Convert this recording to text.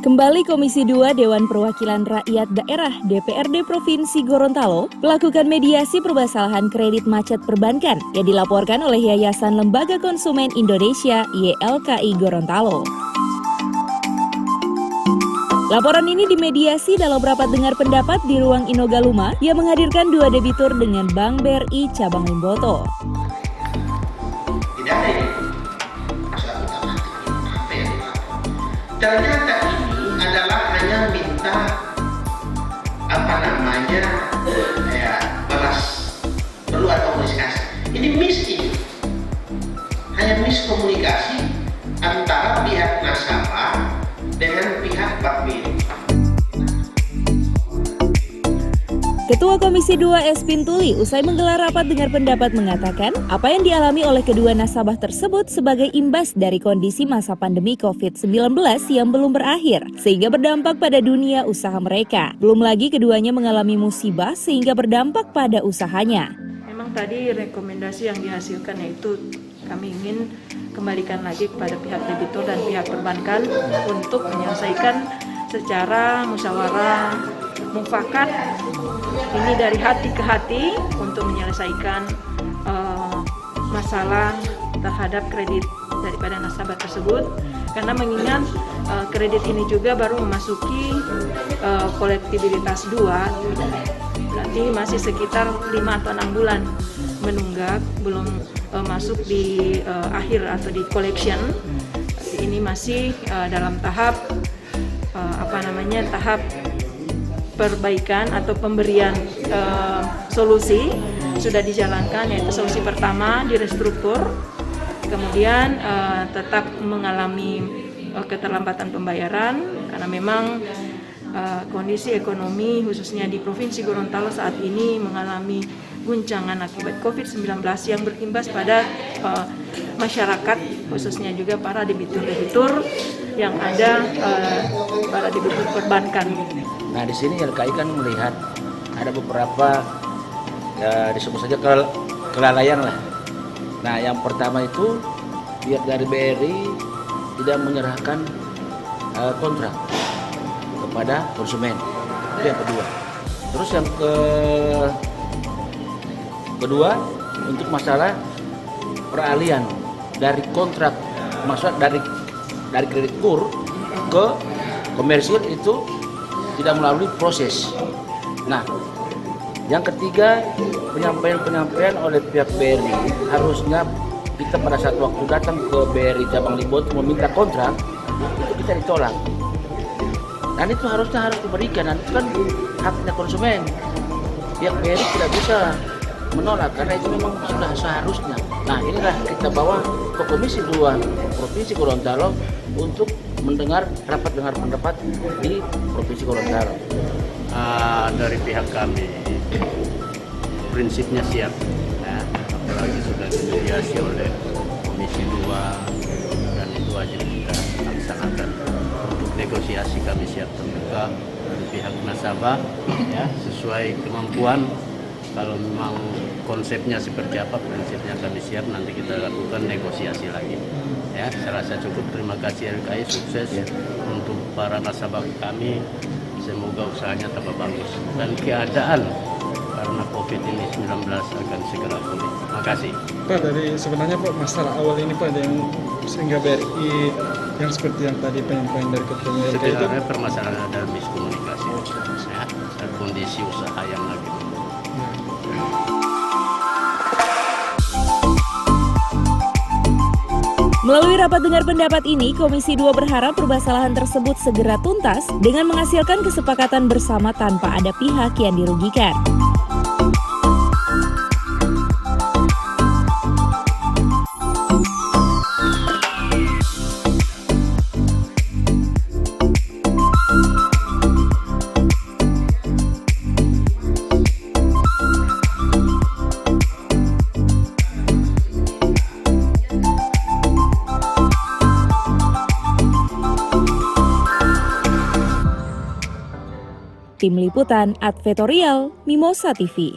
Kembali Komisi 2 Dewan Perwakilan Rakyat Daerah DPRD Provinsi Gorontalo melakukan mediasi permasalahan kredit macet perbankan yang dilaporkan oleh Yayasan Lembaga Konsumen Indonesia YLKI Gorontalo. Laporan ini dimediasi dalam rapat dengar pendapat di ruang Inogaluma yang menghadirkan dua debitur dengan Bank BRI Cabang Limboto. Tidak ada ini. Ternyata ini adalah hanya minta balas perlu ada komunikasi. Ini hanya miskomunikasi antara pihak nasabah dengan pihak Bank BRI. Ketua Komisi 2 S. Pintuli usai menggelar rapat dengar pendapat mengatakan apa yang dialami oleh kedua nasabah tersebut sebagai imbas dari kondisi masa pandemi COVID-19 yang belum berakhir sehingga berdampak pada dunia usaha mereka. Belum lagi keduanya mengalami musibah sehingga berdampak pada usahanya. Memang tadi rekomendasi yang dihasilkan yaitu kami ingin kembalikan lagi kepada pihak debitur dan pihak perbankan untuk menyelesaikan secara musyawarah mufakat ini dari hati ke hati untuk menyelesaikan masalah terhadap kredit daripada nasabah tersebut, karena mengingat kredit ini juga baru memasuki kolektibilitas 2, berarti masih sekitar 5 atau 6 bulan menunggak, belum masuk di akhir atau di collection. Ini masih dalam tahap tahap perbaikan atau pemberian solusi sudah dijalankan, yaitu solusi pertama di restruktur, kemudian tetap mengalami keterlambatan pembayaran karena memang kondisi ekonomi khususnya di Provinsi Gorontalo saat ini mengalami guncangan akibat COVID-19 yang berimbas pada masyarakat, khususnya juga para debitur-debitur yang ada para debitur perbankan. Nah, di sini YLKI kan melihat ada beberapa disebut saja kelalaian lah. Nah, yang pertama itu pihak dari BRI tidak menyerahkan kontrak kepada konsumen. Itu yang kedua. Terus yang kedua untuk masalah peralihan dari kontrak, maksudnya dari kredit kur ke komersil itu tidak melalui proses. Nah, yang ketiga penyampaian oleh pihak BRI, harusnya kita pada saat waktu datang ke BRI Cabang Limboto meminta kontrak itu kita ditolak. Dan itu harus diberikan, dan itu kan haknya konsumen. Pihak BRI tidak bisa menolak karena itu memang sudah seharusnya. Nah, inilah kita bawa ke Komisi 2 Provinsi Gorontalo untuk mendengar rapat dengar pendapat di Provinsi Gorontalo. Dari pihak kami prinsipnya siap, ya, apalagi sudah dimediasi oleh Komisi 2 dan itu wajib kita laksanakan. Untuk negosiasi kami siap terbuka dari pihak nasabah, ya, sesuai kemampuan. Kalau memang konsepnya seperti apa, prinsipnya kami siap, nanti kita lakukan negosiasi lagi. Ya, saya rasa cukup. Terima kasih YLKI, sukses untuk para nasabah kami. Semoga usahanya tambah bagus dan keadaan karena COVID-19 akan segera pulih. Terima kasih. Pak, dari sebenarnya Pak masalah awal ini Pak yang sehingga BRI yang seperti yang tadi penyampaian dari ketua YLKI itu sebenarnya permasalahan ada miskomunikasi, ya, dan kondisi usaha yang lagi. Melalui rapat dengar pendapat ini, Komisi 2 berharap permasalahan tersebut segera tuntas dengan menghasilkan kesepakatan bersama tanpa ada pihak yang dirugikan. Tim Liputan Advertorial Mimosa TV.